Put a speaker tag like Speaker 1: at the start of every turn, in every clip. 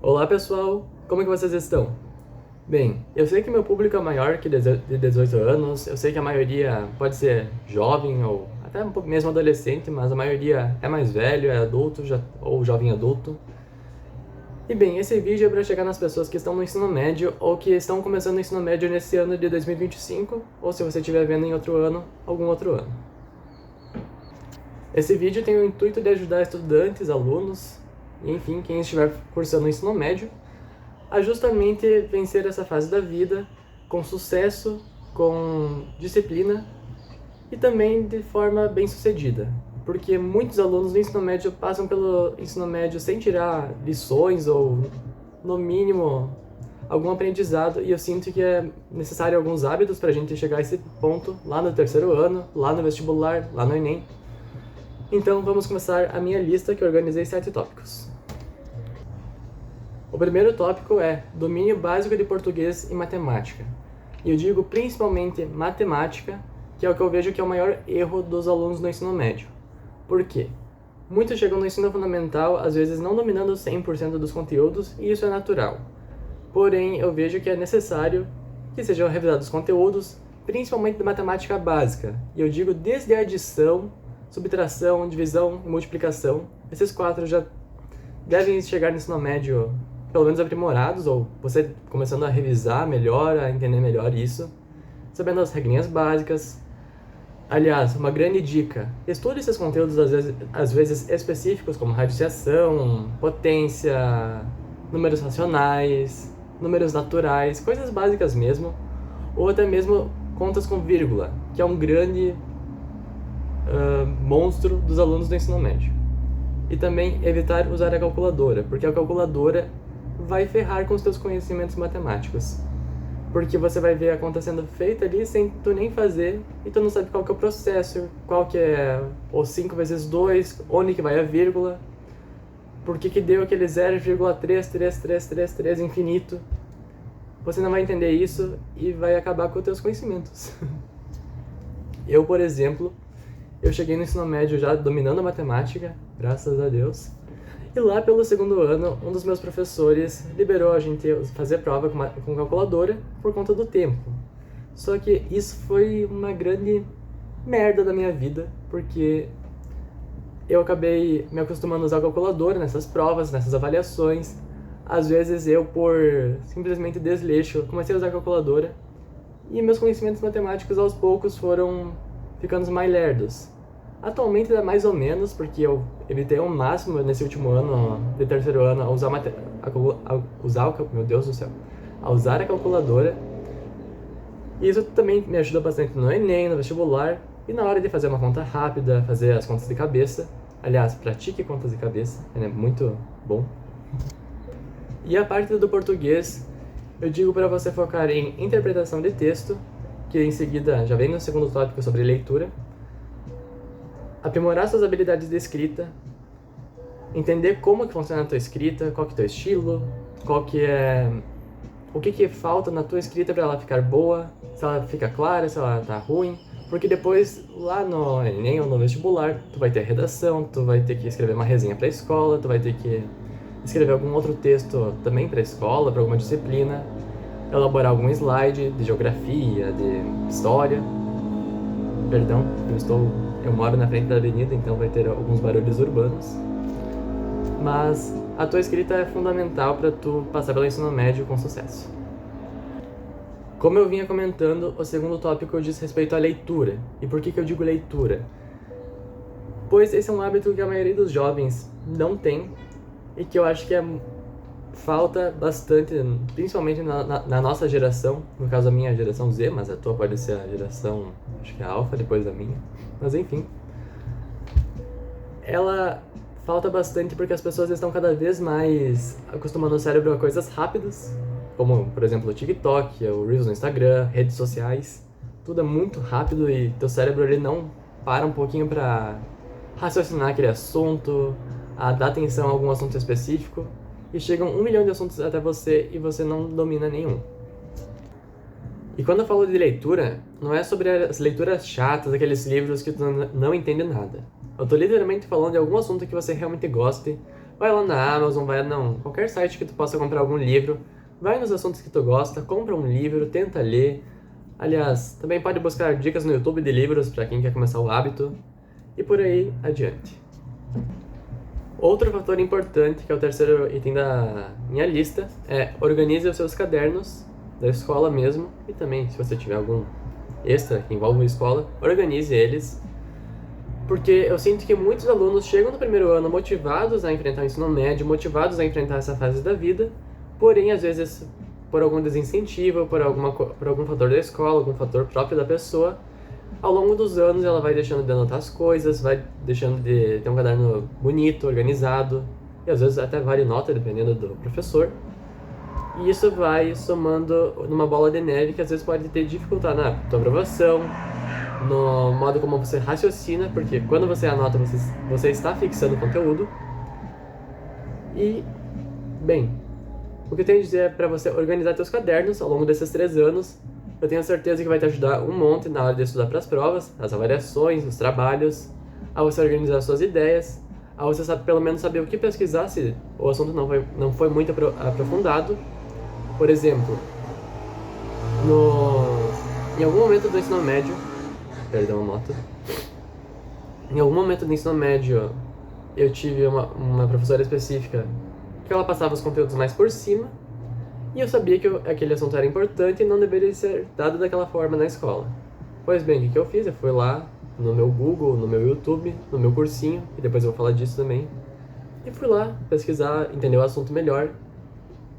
Speaker 1: Olá pessoal, como é que vocês estão? Bem, eu sei que meu público é maior que de 18 anos, eu sei que a maioria pode ser jovem ou até um pouco mesmo adolescente, mas a maioria é mais velho, é adulto ou jovem adulto. E bem, esse vídeo é para chegar nas pessoas que estão no ensino médio ou que estão começando o ensino médio nesse ano de 2025, ou se você estiver vendo em outro ano, algum outro ano. Esse vídeo tem o intuito de ajudar estudantes, alunos, e enfim, quem estiver cursando o ensino médio, a justamente vencer essa fase da vida com sucesso, com disciplina e também de forma bem sucedida. Porque muitos alunos do ensino médio passam pelo ensino médio sem tirar lições ou, no mínimo, algum aprendizado, e eu sinto que é necessário alguns hábitos para a gente chegar a esse ponto lá no terceiro ano, lá no vestibular, lá no Enem. Então vamos começar a minha lista, que eu organizei 7 tópicos. O primeiro tópico é domínio básico de português e matemática. E eu digo principalmente matemática, que é o que eu vejo que é o maior erro dos alunos no ensino médio. Por quê? Muitos chegam no ensino fundamental, às vezes não dominando 100% dos conteúdos, e isso é natural. Porém, eu vejo que é necessário que sejam revisados os conteúdos, principalmente de matemática básica. E eu digo desde a adição, subtração, divisão e multiplicação. Esses 4 já devem chegar no ensino médio pelo menos aprimorados, ou você começando a revisar melhor, a entender melhor isso, sabendo as regrinhas básicas. Aliás, uma grande dica, estude esses conteúdos às vezes específicos, como radiciação, potência, números racionais, números naturais, coisas básicas mesmo, ou até mesmo contas com vírgula, que é um grande monstro dos alunos do ensino médio. E também evitar usar a calculadora, porque a calculadora vai ferrar com os teus conhecimentos matemáticos. Porque você vai ver a conta sendo feita ali sem tu nem fazer, e tu não sabe qual que é o processo, qual que é o 5 vezes 2, onde que vai a vírgula, por que deu aquele 0,33333 infinito. Você não vai entender isso e vai acabar com os teus conhecimentos. Eu, por exemplo, eu cheguei no ensino médio já dominando a matemática, graças a Deus. E lá pelo segundo ano, um dos meus professores liberou a gente fazer prova com calculadora por conta do tempo. Só que isso foi uma grande merda da minha vida, porque eu acabei me acostumando a usar a calculadora nessas provas, nessas avaliações. Às vezes eu, por simplesmente desleixo, comecei a usar a calculadora e meus conhecimentos matemáticos aos poucos foram ficando mais lerdos. Atualmente é mais ou menos, porque eu evitei ao máximo nesse último ano, de terceiro ano, a usar a usar a calculadora. E isso também me ajuda bastante no Enem, no vestibular, e na hora de fazer uma conta rápida, fazer as contas de cabeça. Aliás, pratique contas de cabeça, é muito bom. E a parte do português, eu digo para você focar em interpretação de texto, que em seguida já vem no segundo tópico sobre leitura. Aprimorar suas habilidades de escrita, entender como que funciona a tua escrita, qual que é o teu estilo, o que falta na tua escrita para ela ficar boa, se ela fica clara, se ela tá ruim, porque depois lá no Enem ou no vestibular, tu vai ter redação, tu vai ter que escrever uma resenha para a escola, tu vai ter que escrever algum outro texto também para a escola, para alguma disciplina, elaborar algum slide de geografia, de história. Perdão, eu moro na frente da avenida, então vai ter alguns barulhos urbanos. Mas a tua escrita é fundamental para tu passar pelo ensino médio com sucesso. Como eu vinha comentando, o segundo tópico diz respeito à leitura. E por que eu digo leitura? Pois esse é um hábito que a maioria dos jovens não tem e que eu acho que falta bastante, principalmente na nossa geração, no caso a minha geração Z, mas a tua pode ser a geração, acho que é a alfa depois da minha, mas enfim. Ela falta bastante porque as pessoas estão cada vez mais acostumando o cérebro a coisas rápidas, como, por exemplo, o TikTok, o Reels no Instagram, redes sociais. Tudo é muito rápido e teu cérebro ele não para um pouquinho para raciocinar aquele assunto, a dar atenção a algum assunto específico. E chegam 1 milhão de assuntos até você e você não domina nenhum. E quando eu falo de leitura, não é sobre as leituras chatas, aqueles livros que tu não entende nada. Eu tô literalmente falando de algum assunto que você realmente goste, Vai lá na Amazon, qualquer site que tu possa comprar algum livro, vai nos assuntos que tu gosta, compra um livro, tenta ler. Aliás, também pode buscar dicas no YouTube de livros para quem quer começar o hábito, e por aí adiante. Outro fator importante, que é o terceiro item da minha lista, é organize os seus cadernos da escola mesmo, e também, se você tiver algum extra que envolve a escola, organize eles, porque eu sinto que muitos alunos chegam no primeiro ano motivados a enfrentar o ensino médio, motivados a enfrentar essa fase da vida, porém, às vezes, por algum desincentivo, por algum fator da escola, algum fator próprio da pessoa, ao longo dos anos ela vai deixando de anotar as coisas, vai deixando de ter um caderno bonito, organizado, e às vezes até vale nota, dependendo do professor. E isso vai somando numa bola de neve que às vezes pode ter dificuldade na tua aprovação, no modo como você raciocina, porque quando você anota, você está fixando o conteúdo. E, bem, o que eu tenho a dizer é para você organizar seus cadernos ao longo desses 3 anos. Eu tenho certeza que vai te ajudar um monte na hora de estudar para as provas, as avaliações, os trabalhos, a você organizar suas ideias, a você pelo menos saber o que pesquisar se o assunto não foi muito aprofundado. Por exemplo, em algum momento do ensino médio, em algum momento do ensino médio, eu tive uma professora específica que ela passava os conteúdos mais por cima, e eu sabia que aquele assunto era importante e não deveria ser dado daquela forma na escola. Pois bem, o que eu fiz? Eu fui lá no meu Google, no meu YouTube, no meu cursinho, e depois eu vou falar disso também, e fui lá pesquisar, entender o assunto melhor,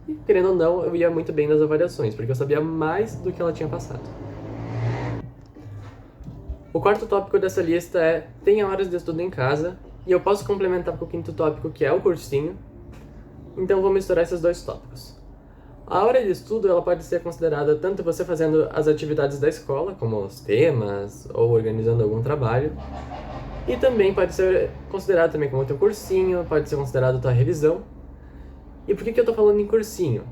Speaker 1: e querendo ou não, eu ia muito bem nas avaliações, porque eu sabia mais do que ela tinha passado. O quarto tópico dessa lista é: tenha horas de estudo em casa, e eu posso complementar com o quinto tópico, que é o cursinho, então vou misturar esses 2 tópicos. A hora de estudo ela pode ser considerada tanto você fazendo as atividades da escola, como os temas, ou organizando algum trabalho, e também pode ser considerado também como o teu cursinho, pode ser considerado a tua revisão. E por que eu estou falando em cursinho?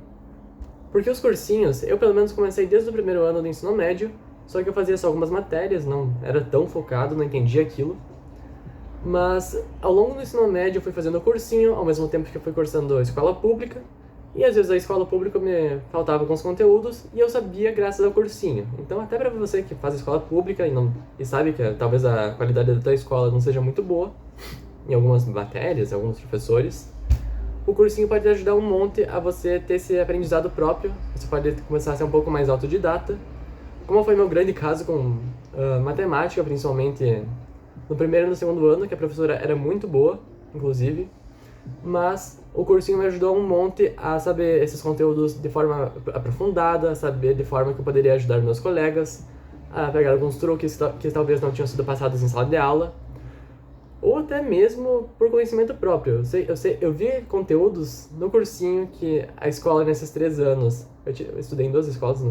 Speaker 1: Porque os cursinhos, eu pelo menos comecei desde o primeiro ano do ensino médio, só que eu fazia só algumas matérias, não era tão focado, não entendia aquilo. Mas ao longo do ensino médio eu fui fazendo cursinho, ao mesmo tempo que eu fui cursando a escola pública, e às vezes a escola pública me faltava com os conteúdos e eu sabia graças ao cursinho. Então até para você que faz escola pública e sabe que talvez a qualidade da tua escola não seja muito boa, em algumas matérias, alguns professores, o cursinho pode te ajudar um monte a você ter esse aprendizado próprio, você pode começar a ser um pouco mais autodidata, como foi meu grande caso com matemática, principalmente no primeiro e no segundo ano, que a professora era muito boa, inclusive, mas o cursinho me ajudou um monte a saber esses conteúdos de forma aprofundada, a saber de forma que eu poderia ajudar meus colegas, a pegar alguns truques que talvez não tinham sido passados em sala de aula, ou até mesmo por conhecimento próprio. Eu vi conteúdos no cursinho que a escola, nesses 3 anos, eu estudei em 2 escolas,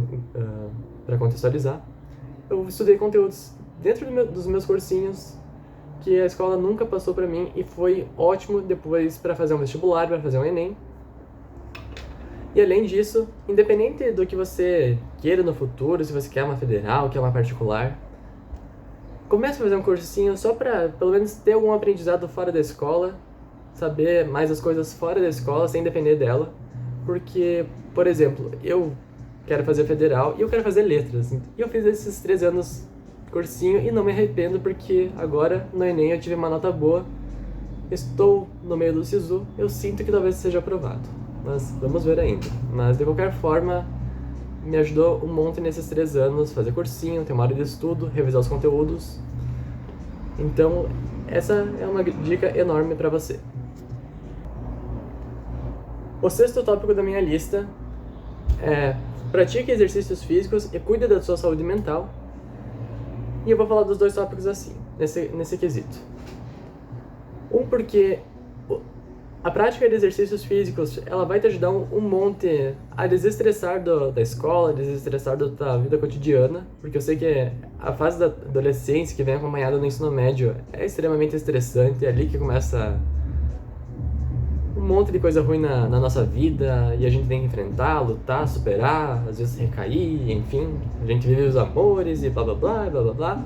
Speaker 1: para contextualizar, eu estudei conteúdos dentro dos meus cursinhos que a escola nunca passou para mim, e foi ótimo depois para fazer um vestibular, para fazer um Enem. E além disso, independente do que você queira no futuro, se você quer uma federal, quer uma particular, comece a fazer um cursinho só para pelo menos ter algum aprendizado fora da escola, saber mais as coisas fora da escola sem depender dela. Porque, por exemplo, eu quero fazer federal e eu quero fazer letras, e eu fiz esses 3 anos cursinho e não me arrependo, porque agora no Enem eu tive uma nota boa, estou no meio do SISU, eu sinto que talvez seja aprovado, mas vamos ver ainda. Mas de qualquer forma, me ajudou um monte nesses 3 anos, fazer cursinho, ter uma hora de estudo, revisar os conteúdos. Então essa é uma dica enorme para você. O 6º tópico da minha lista é: pratique exercícios físicos e cuide da sua saúde mental. E eu vou falar dos 2 tópicos assim, nesse quesito. Porque a prática de exercícios físicos, ela vai te ajudar um monte a desestressar da escola, desestressar da tua vida cotidiana, porque eu sei que a fase da adolescência que vem acompanhada no ensino médio é extremamente estressante, é ali que começa um monte de coisa ruim na nossa vida, e a gente tem que enfrentar, lutar, superar, às vezes recair, enfim, a gente vive os amores e blá blá blá, blá blá blá.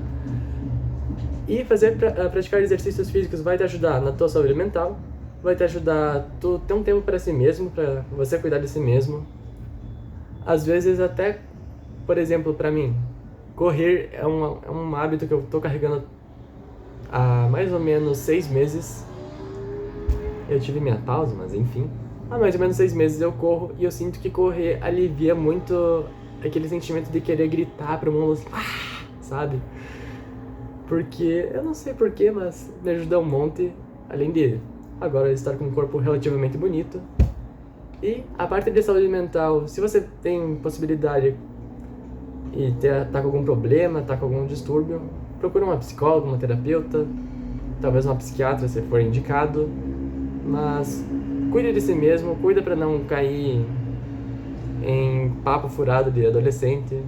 Speaker 1: E praticar exercícios físicos vai te ajudar na tua saúde mental, vai te ajudar a tu ter um tempo para si mesmo, para você cuidar de si mesmo. Às vezes até, por exemplo, para mim, correr é um hábito que eu tô carregando há mais ou menos 6 meses. Eu tive minha pausa, mas enfim. Há mais ou menos 6 meses eu corro e eu sinto que correr alivia muito aquele sentimento de querer gritar pro mundo assim, sabe? Porque, eu não sei porquê, mas me ajuda um monte, além de agora estar com um corpo relativamente bonito. E a parte de saúde mental, se você tem possibilidade e tá com algum problema, tá com algum distúrbio, procura uma psicóloga, uma terapeuta, talvez uma psiquiatra se for indicado, mas cuide de si mesmo, cuida para não cair em papo furado de adolescente.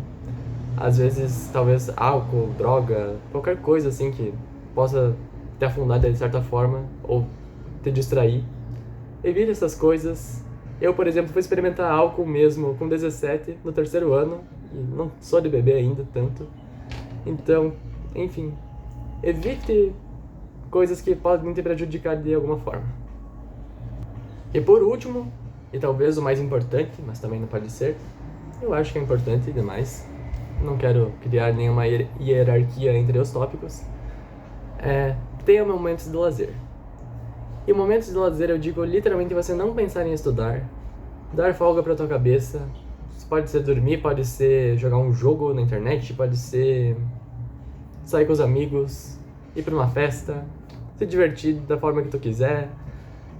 Speaker 1: Às vezes, talvez álcool, droga, qualquer coisa assim que possa te afundar de certa forma ou te distrair. Evite essas coisas. Eu, por exemplo, fui experimentar álcool mesmo com 17 no 3º ano e não sou de beber ainda tanto. Então, enfim, evite coisas que podem te prejudicar de alguma forma. E por último, e talvez o mais importante, mas também não pode ser, eu acho que é importante demais, não quero criar nenhuma hierarquia entre os tópicos, tenha momentos de lazer. E momentos de lazer eu digo literalmente você não pensar em estudar, dar folga pra tua cabeça, pode ser dormir, pode ser jogar um jogo na internet, pode ser sair com os amigos, ir pra uma festa, se divertir da forma que tu quiser,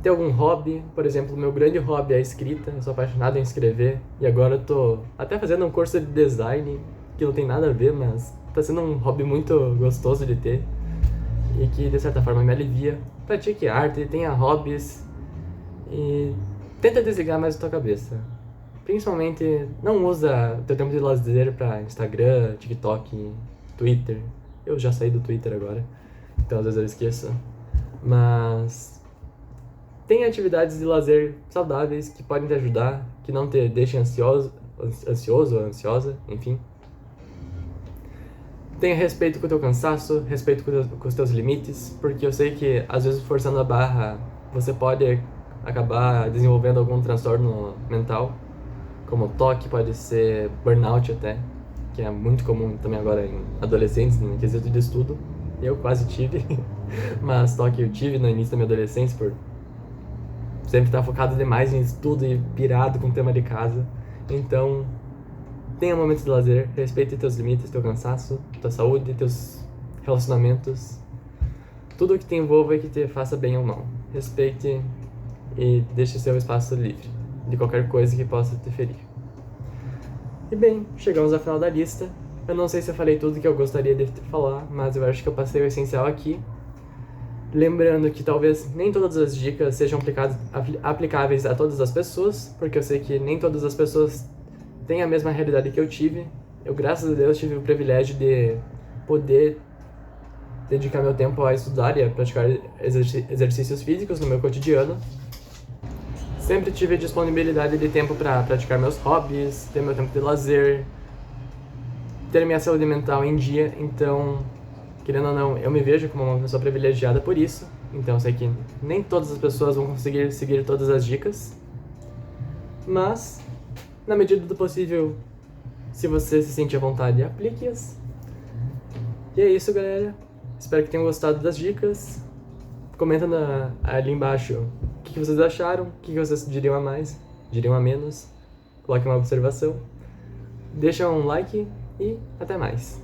Speaker 1: ter algum hobby. Por exemplo, o meu grande hobby é a escrita, eu sou apaixonado em escrever e agora eu tô até fazendo um curso de design que não tem nada a ver, mas tá sendo um hobby muito gostoso de ter e que de certa forma me alivia. Pratique arte, tenha hobbies e tenta desligar mais a tua cabeça. Principalmente não usa teu tempo de lazer pra Instagram, TikTok, Twitter. Eu já saí do Twitter agora, então às vezes eu esqueço. Mas tem atividades de lazer saudáveis que podem te ajudar, que não te deixem ansioso ou ansiosa, enfim. Tenha respeito com o teu cansaço, respeito com os teus limites, porque eu sei que às vezes forçando a barra você pode acabar desenvolvendo algum transtorno mental, como toque, pode ser burnout até, que é muito comum também agora em adolescentes, no quesito de estudo. Eu quase tive, mas toque eu tive no início da minha adolescência por sempre estar focado demais em estudo e pirado com o tema de casa. Então, tenha momentos de lazer, respeite teus limites, teu cansaço, tua saúde, teus relacionamentos. Tudo que te envolva e que te faça bem ou mal. Respeite e deixe seu espaço livre de qualquer coisa que possa te ferir. E bem, chegamos ao final da lista. Eu não sei se eu falei tudo que eu gostaria de falar, mas eu acho que eu passei o essencial aqui. Lembrando que talvez nem todas as dicas sejam aplicáveis a todas as pessoas, porque eu sei que nem todas as pessoas têm a mesma realidade que eu tive. Eu, graças a Deus, tive o privilégio de poder dedicar meu tempo a estudar e a praticar exercícios físicos no meu cotidiano. Sempre tive disponibilidade de tempo para praticar meus hobbies, ter meu tempo de lazer, ter minha saúde mental em dia, então, querendo ou não, eu me vejo como uma pessoa privilegiada por isso. Então eu sei que nem todas as pessoas vão conseguir seguir todas as dicas, mas, na medida do possível, se você se sentir à vontade, aplique-as. E é isso, galera. Espero que tenham gostado das dicas. Comenta ali embaixo o que vocês acharam, o que vocês diriam a mais, diriam a menos. Coloque uma observação. Deixa um like e até mais.